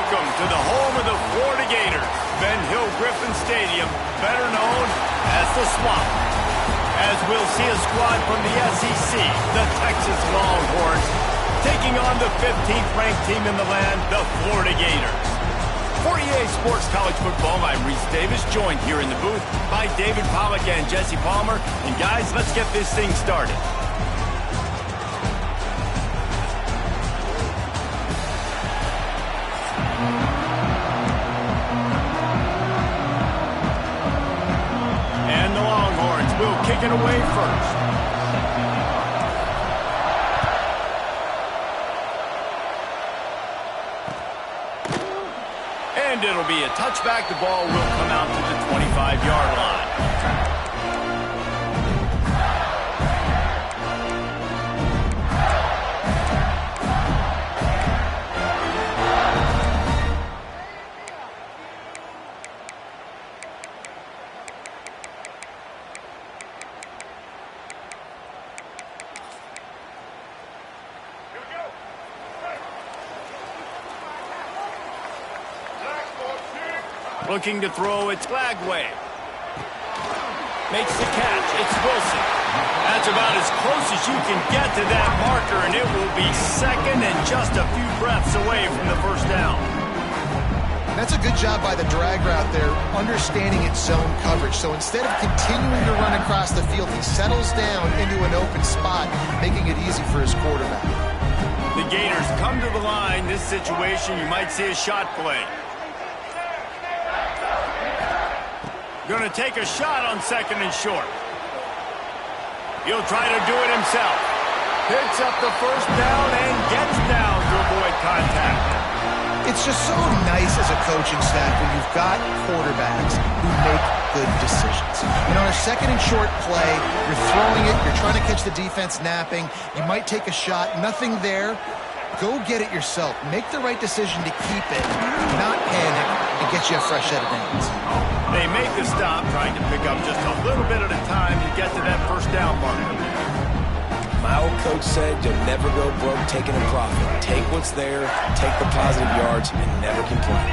Welcome to the home of the Florida Gators, Ben Hill Griffin Stadium, better known as the Swamp. As we'll see a squad from the SEC, the Texas Longhorns, taking on the 15th ranked team in the land, the Florida Gators. For EA Sports College Football, I'm Reese Davis, joined here in the booth by David Pollack and Jesse Palmer. And guys, let's get this thing started. And the Longhorns will kick it away first. And it'll be a touchback. The ball will come out to the 25-yard line. Looking to throw, it's Glagway. Makes the catch, it's Wilson. That's about as close as you can get to that marker, and it will be second and just a few breaths away from the first down. That's a good job by the drag route there, understanding its zone coverage. So instead of continuing to run across the field, he settles down into an open spot, making it easy for his quarterback. The Gators come to the line. This situation, you might see a shot play. Going to take a shot on second and short. He'll try to do it himself. Picks up the first down and gets down to avoid contact. It's just so nice as a coaching staff when you've got quarterbacks who make good decisions. And on a second and short play, you're throwing it, you're trying to catch the defense napping, you might take a shot, nothing there. Go get it yourself. Make the right decision to keep it, not panic, and get you a fresh set of downs. They make the stop, trying to pick up just a little bit at a time to get to that first down marker. My old coach said you'll never go broke taking a profit. Take what's there, take the positive yards, and never complain.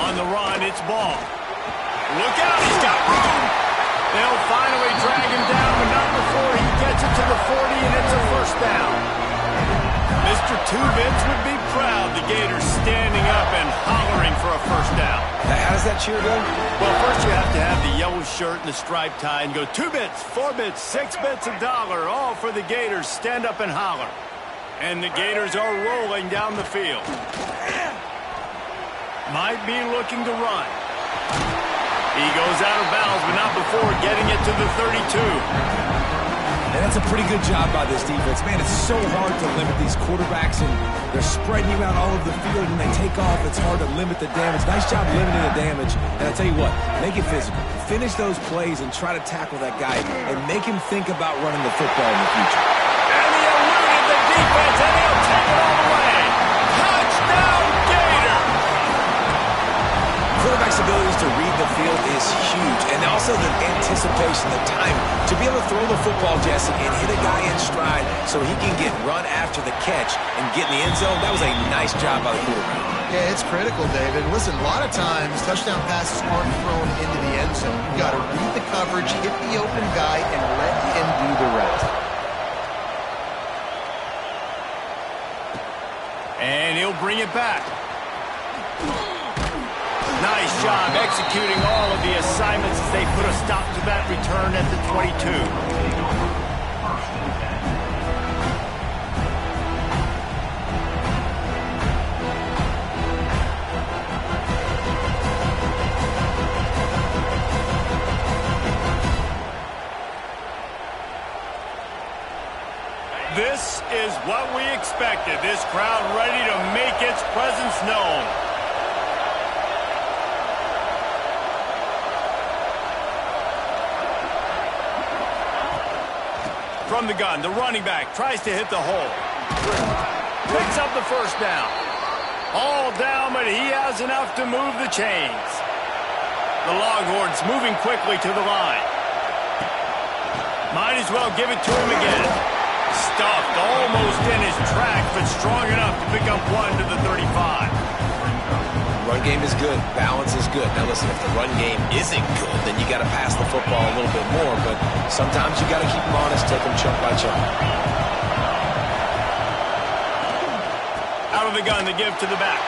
On the run, it's Ball. Look out, he's got room! They'll finally drag him down, but not before he gets it to the 40, and it's a first down. Mr. Two-Bits would be proud. The Gators standing up and hollering for a first down. How does that cheer go? Well, first you have to have the yellow shirt and the striped tie and go 2 bits, 4 bits, 6 bits, $1, all for the Gators. Stand up and holler. And the Gators are rolling down the field. Might be looking to run. He goes out of bounds, but not before getting it to the 32. And that's a pretty good job by this defense. Man, it's so hard to limit these quarterbacks, and they're spreading you out all over the field. When they take off, it's hard to limit the damage. Nice job limiting the damage. And I tell you what, make it physical. Finish those plays and try to tackle that guy and make him think about running the football in the future. And he eluded the defense, and he'll take it all the way. Touchdown, Gator! Quarterback's abilities to read the field is huge, and also the anticipation, the time to be able to throw the football, Jesse, and hit a guy in stride so he can get run after the catch and get in the end zone. That was a nice job by the quarterback. Yeah, it's critical, David. Listen, a lot of times touchdown passes aren't thrown into the end zone. You've got to read the coverage, hit the open guy, and let him do the rest. And he'll bring it back. Nice job executing all of the assignments as they put a stop to that return at the 22. This is what we expected. This crowd ready to make its presence known. From the gun, the running back tries to hit the hole. Picks up the first down. All down, but he has enough to move the chains. The Longhorns moving quickly to the line. Might as well give it to him again. Stuffed almost in his track, but strong enough to to pick up 1 to the 35. Run game is good. Balance is good. Now listen, if the run game isn't good, then you got to pass the football a little bit more. But sometimes you got to keep them honest, take them chunk by chunk. Out of the gun, the give to the back.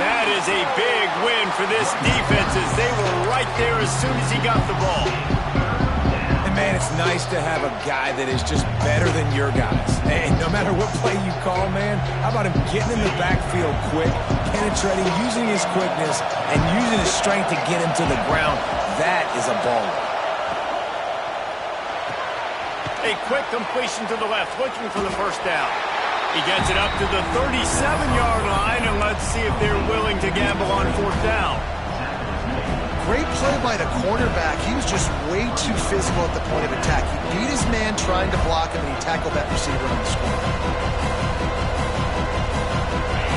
That is a big win for this defense as they were right there as soon as he got the ball. And man, it's nice to have a guy that is just better than your guys. And no matter what play you call, man, how about him getting in the backfield quick, penetrating, using his quickness, and using his strength to get him to the ground. That is a baller. A quick completion to the left, looking for the first down. He gets it up to the 37-yard line, and let's see if they're willing to gamble on 4th down. Great play by the cornerback. He was just way too physical at the point of attack. He beat his man trying to block him, and he tackled that receiver on the score.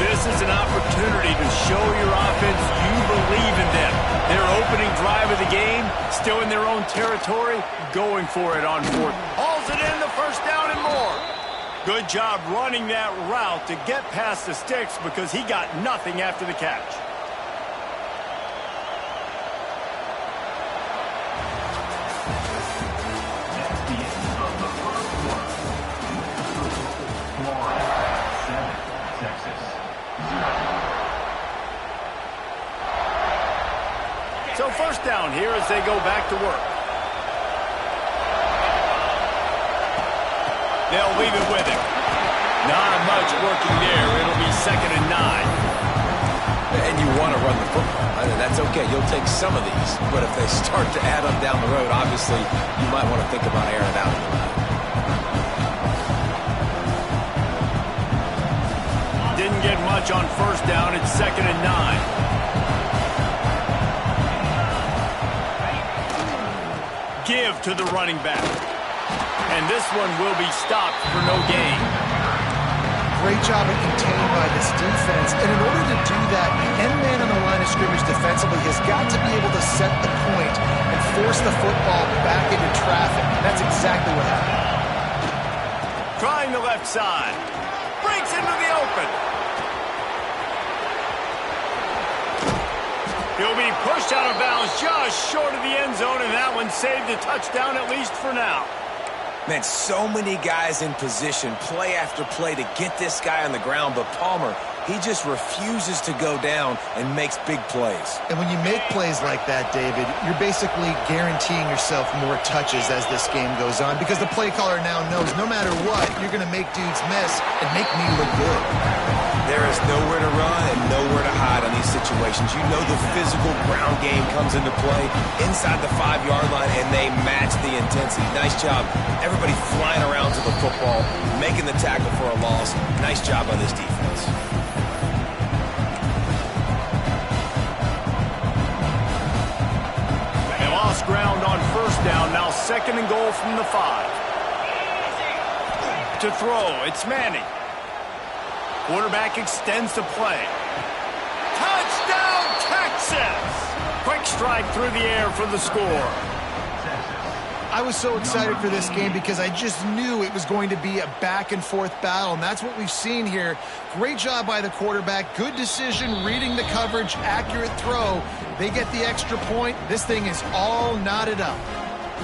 This is an opportunity to show your offense you believe in them. Their opening drive of the game, still in their own territory, going for it on 4th. Hauls it in, the first down and more. Good job running that route to get past the sticks because he got nothing after the catch. So first down here as they go back to work. They'll leave it with him. Not much working there. It'll be 2nd and 9. And you want to run the football. I mean, that's okay. You'll take some of these. But if they start to add up down the road, obviously, you might want to think about airing it out a little bit. Didn't get much on first down. It's 2nd and 9. Give to the running back. And this one will be stopped for no gain. Great job at containing by this defense. And in order to do that, the end man on the line of scrimmage defensively has got to be able to set the point and force the football back into traffic. That's exactly what happened. Trying the left side. Breaks into the open. He'll be pushed out of bounds just short of the end zone, and that one saved a touchdown at least for now. Man, so many guys in position, play after play to get this guy on the ground, but Palmer, he just refuses to go down and makes big plays. And when you make plays like that, David, you're basically guaranteeing yourself more touches as this game goes on because the play caller now knows no matter what, you're going to make dudes miss and make me look good. There is nowhere to run and nowhere to hide on these situations. You know the physical ground game comes into play inside the 5-yard line, and they match the intensity. Nice job. Everybody flying around to the football, making the tackle for a loss. Nice job by this defense. They lost ground on first down. Now 2nd and goal from the 5. To throw, it's Manning. Quarterback extends the play. Touchdown, Texas! Quick strike through the air for the score. I was so excited for this game because I just knew it was going to be a back-and-forth battle, and that's what we've seen here. Great job by the quarterback. Good decision, reading the coverage, accurate throw. They get the extra point. This thing is all knotted up.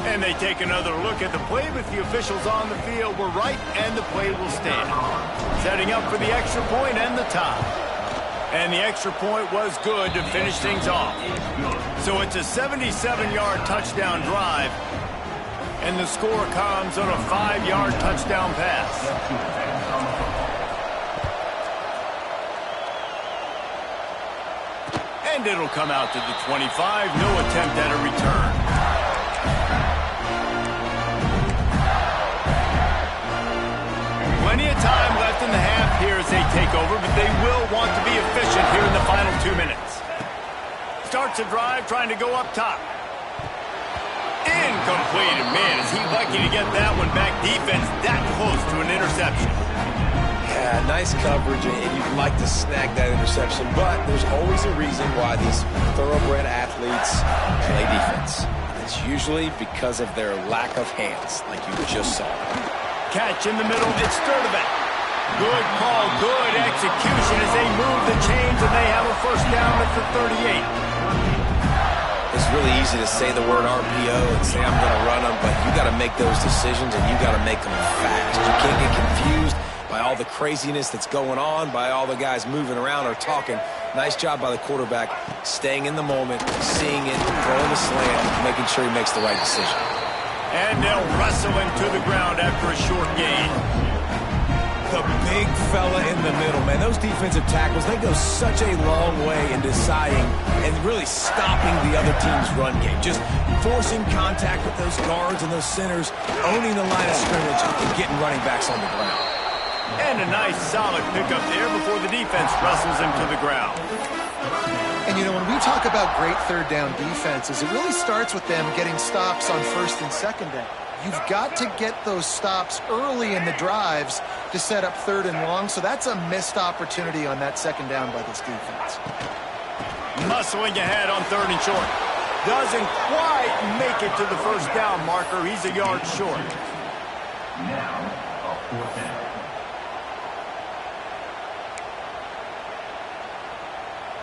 And they take another look at the play, but the officials on the field were right, and the play will stand. Setting up for the extra point and the tie. And the extra point was good to finish things off. So it's a 77-yard touchdown drive, and the score comes on a 5-yard touchdown pass. And it'll come out to the 25. No attempt at a return. Plenty of time left in the half here as they take over, but they will want to be efficient here in the final 2 minutes. Starts a drive trying to go up top. Incomplete, and man, is he lucky to get that one back. Defense that close to an interception. Yeah, nice coverage, and you'd like to snag that interception, but there's always a reason why these thoroughbred athletes play defense. It's usually because of their lack of hands, like you just saw. Catch in the middle, it's Sturdivant. Good call, good execution as they move the chains, and they have a first down at the 38. It's really easy to say the word RPO and say I'm going to run them, but you got to make those decisions, and you got to make them fast. You can't get confused by all the craziness that's going on, by all the guys moving around or talking. Nice job by the quarterback, staying in the moment, seeing it, throwing the slant, making sure he makes the right decision. And they'll wrestle him to the ground after a short gain. The big fella in the middle, man. Those defensive tackles, they go such a long way in deciding and really stopping the other team's run game. Just forcing contact with those guards and those centers, owning the line of scrimmage, and getting running backs on the ground. And a nice solid pickup there before the defense wrestles him to the ground. And, you know, when we talk about great third down defenses, it really starts with them getting stops on first and second down. You've got to get those stops early in the drives to set up third and long, so that's a missed opportunity on that second down by this defense. Muscling ahead on third and short. Doesn't quite make it to the first down marker. He's a yard short. Now, a fourth down.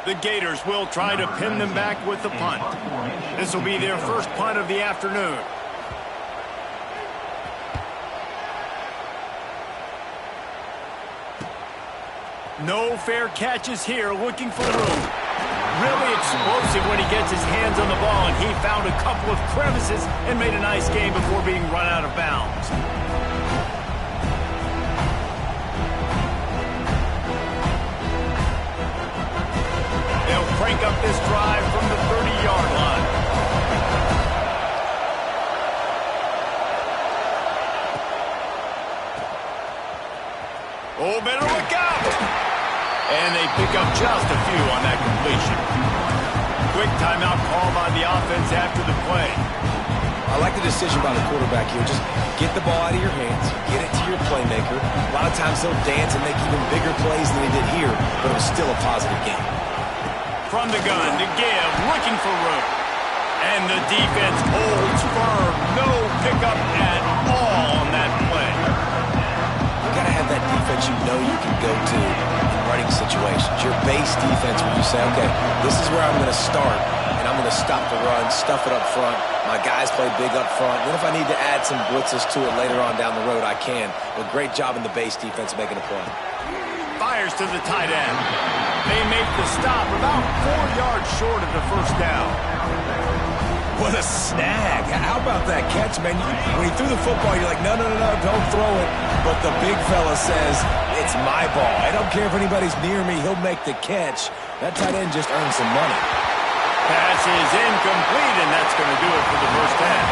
The Gators will try to pin them back with the punt. This will be their first punt of the afternoon. No fair catches here, looking for room. Really explosive when he gets his hands on the ball, and he found a couple of crevices and made a nice game before being run out of bounds. They'll crank up this drive from the 30-yard line. Oh, better look out! And they pick up just a few on that completion. Quick timeout call by the offense after the play. I like the decision by the quarterback here. Just get the ball out of your hands, get it to your playmaker. A lot of times they'll dance and make even bigger plays than they did here, but it was still a positive game. From the gun to give, looking for room. And the defense holds firm. No pickup at all on that play. You got to have that defense you know you can go to in running situations. Your base defense where you say, okay, this is where I'm going to start, and I'm going to stop the run, stuff it up front. My guys play big up front. Then if I need to add some blitzes to it later on down the road, I can. But great job in the base defense making a play. Fires to the tight end. They make the stop about 4 yards short of the first down. What a snag. How about that catch, man? When he threw the football, you're like, no, don't throw it. But the big fella says, it's my ball. I don't care if anybody's near me. He'll make the catch. That tight end just earned some money. Pass is incomplete, and that's going to do it for the first half.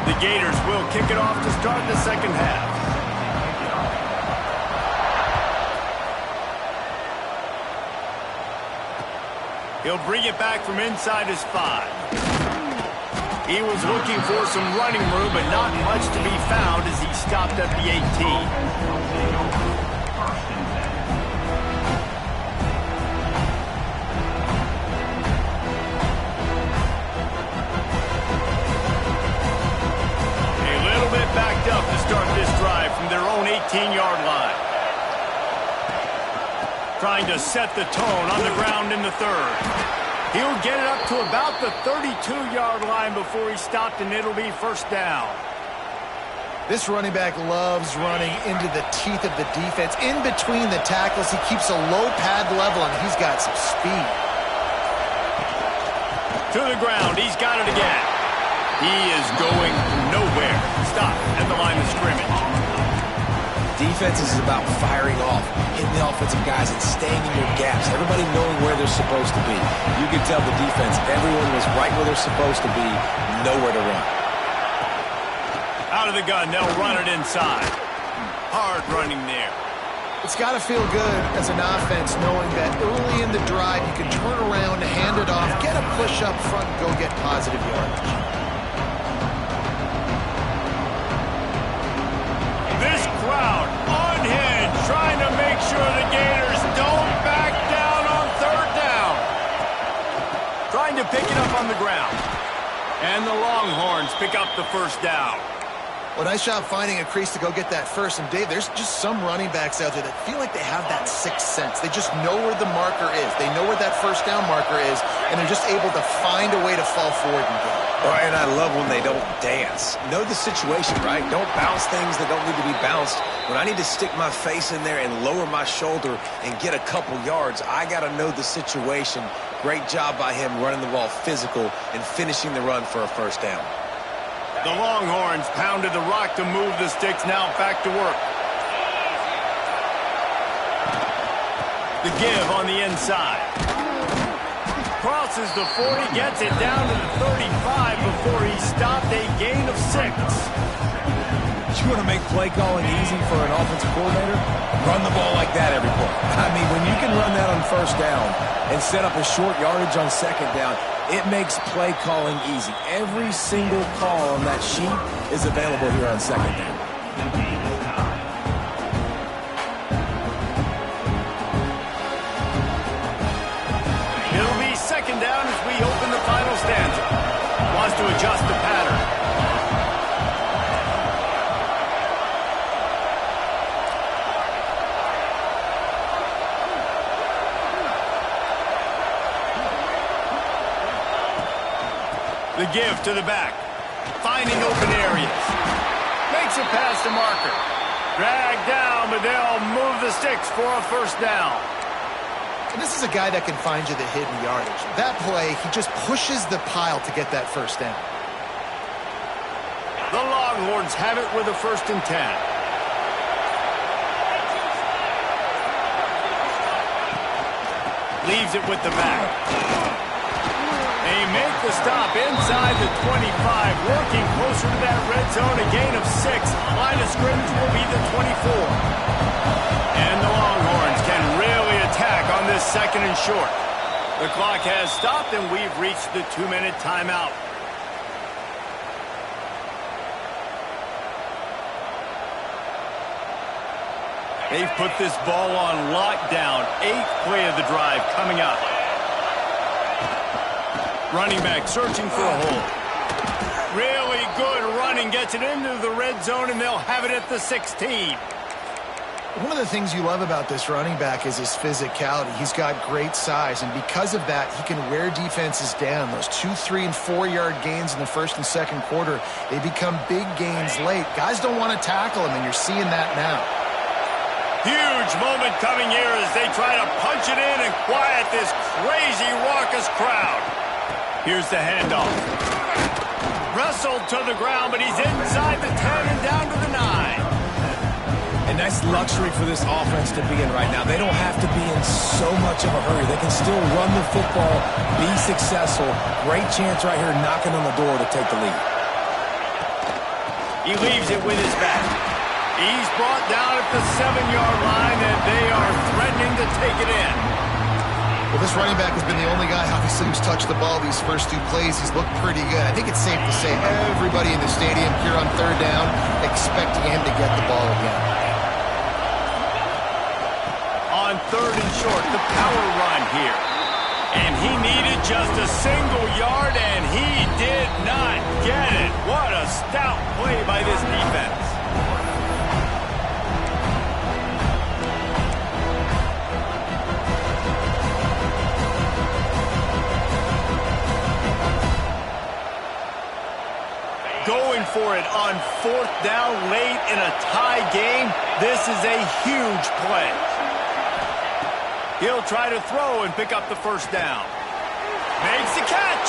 The Gators will kick it off to start the second half. He'll bring it back from inside his 5. He was looking for some running room, but not much to be found as he stopped at the 18. Backed up to start this drive from their own 18-yard line. Trying to set the tone on the ground in the third. He'll get it up to about the 32-yard line before he stopped, and it'll be first down. This running back loves running into the teeth of the defense. In between the tackles, he keeps a low pad level, and he's got some speed. To the ground, he's got it again. He is going nowhere. Stop at the line of scrimmage. Defense is about firing off, hitting the offensive guys, and staying in your gaps. Everybody knowing where they're supposed to be. You can tell the defense, everyone was right where they're supposed to be, nowhere to run. Out of the gun, they'll run it inside. Hard running there. It's got to feel good as an offense knowing that early in the drive you can turn around, hand it off, get a push up front, and go get positive yardage. This crowd unhinged, trying to make sure the Gators don't back down on third down. pick it up on the ground. And the Longhorns pick up the first down. Well, nice job finding a crease to go get that first. And, Dave, there's just some running backs out there that feel like they have that sixth sense. They just know where the marker is. They know where that first down marker is, and they're just able to find a way to fall forward and get it. Oh, and I love when they don't dance. Know the situation, right? Don't bounce things that don't need to be bounced. When I need to stick my face in there and lower my shoulder and get a couple yards, I got to know the situation. Great job by him running the ball physical and finishing the run for a first down. The Longhorns pounded the rock to move the sticks. Now back to work. The give on the inside. Crosses the 40, gets it down to the 35 before he stopped. A gain of 6. You want to make play calling easy for an offensive coordinator? Run the ball like that every play. I mean, when you can run that on first down and set up a short yardage on second down, it makes play calling easy. Every single call on that sheet is available here on second down. It'll be second down as we open the final stanza. Wants to adjust the pattern. The give to the back. Finding open areas. Makes a pass to Marker. Dragged down, but they'll move the sticks for a first down. And this is a guy that can find you the hidden yardage. That play, he just pushes the pile to get that first down. The Longhorns have it with a 1st and 10. Leaves it with the back. They make the stop inside the 25, working closer to that red zone, a gain of 6. Line of scrimmage will be the 24. And the Longhorns can really attack on this 2nd and short. The clock has stopped, and we've reached the 2-minute timeout. They've put this ball on lockdown. 8th play of the drive coming up. Running back searching for a hole. Really good running. Gets it into the red zone, and they'll have it at the 16. One of the things you love about this running back is his physicality. He's got great size, and because of that, he can wear defenses down. Those 2, 3, and 4-yard gains in the 1st and 2nd quarter, they become big gains late. Guys don't want to tackle him, and you're seeing that now. Huge moment coming here as they try to punch it in and quiet this crazy, raucous crowd. Here's the handoff. Wrestled to the ground, but he's inside the 10 and down to the 9. A nice luxury for this offense to be in right now. They don't have to be in so much of a hurry. They can still run the football, be successful. Great chance right here knocking on the door to take the lead. He leaves it with his back. He's brought down at the 7-yard line, and they are threatening to take it in. Well, this running back has been the only guy, obviously, who's touched the ball these first 2 plays. He's looked pretty good. I think it's safe to say everybody in the stadium here on 3rd down expecting him to get the ball again. On 3rd and short, the power run here. And he needed just a single yard, and he did not get it. What a stout play by this defense. Going for it on 4th down late in a tie game. This is a huge play. He'll try to throw and pick up the first down. Makes the catch.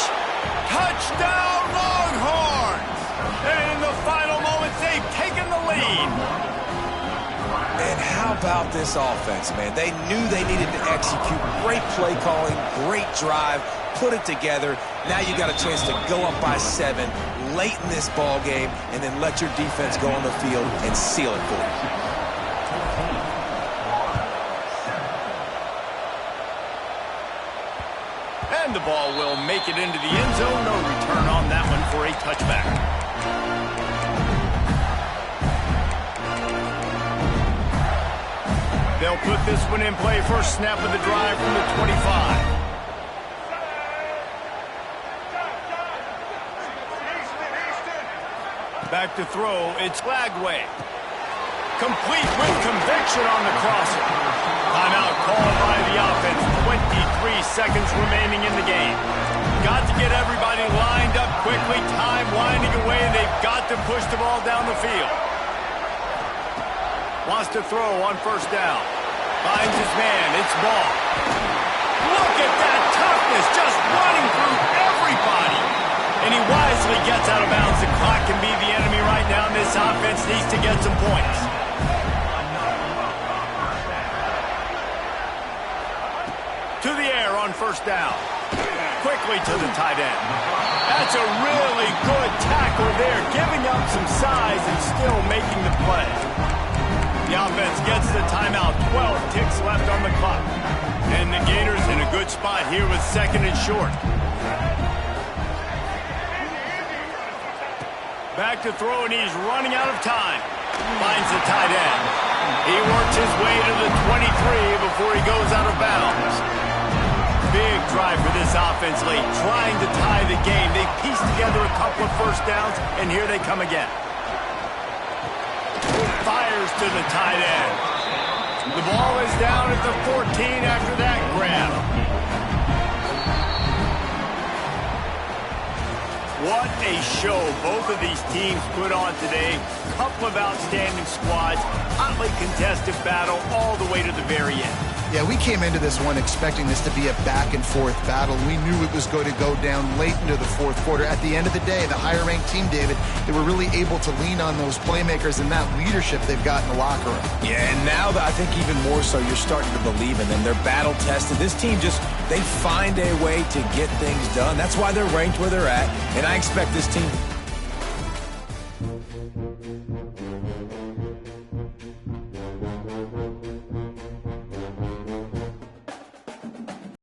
Touchdown, Longhorns. And in the final moments, they've taken the lead. And how about this offense, man? They knew they needed to execute. Great play calling, great drive, put it together. Now you got a chance to go up by 7 late in this ball game and then let your defense go on the field and seal it for you. And the ball will make it into the end zone. No return on that one for a touchback. They'll put this one in play. First snap of the drive from the 25. Back to throw, it's Lagway. Complete with conviction on the crosser. Timeout called by the offense. 23 seconds remaining in the game. Got to get everybody lined up quickly. Time winding away. They've got to push the ball down the field. Wants to throw on first down. Finds his man. It's ball. Look at that toughness, just running through everybody. And he wisely gets out of bounds. The clock can be the enemy right now, and this offense needs to get some points. To the air on first down. Quickly to the tight end. That's a really good tackle there, giving up some size and still making the play. The offense gets the timeout. 12 ticks left on the clock. And the Gators in a good spot here with second and short. Back to throw, and he's running out of time. Finds the tight end. He works his way to the 23 before he goes out of bounds. Big drive for this offense late, trying to tie the game. They pieced together a couple of first downs, and here they come again. Fires to the tight end. The ball is down at the 14 after that grab. What a show both of these teams put on today. Couple of outstanding squads, hotly contested battle all the way to the very end. Yeah, we came into this one expecting this to be a back-and-forth battle. We knew it was going to go down late into the fourth quarter. At the end of the day, the higher-ranked team, David, they were really able to lean on those playmakers and that leadership they've got in the locker room. Yeah, and now I think even more so, you're starting to believe in them. They're battle-tested. This team they find a way to get things done. That's why they're ranked where they're at, and I expect this team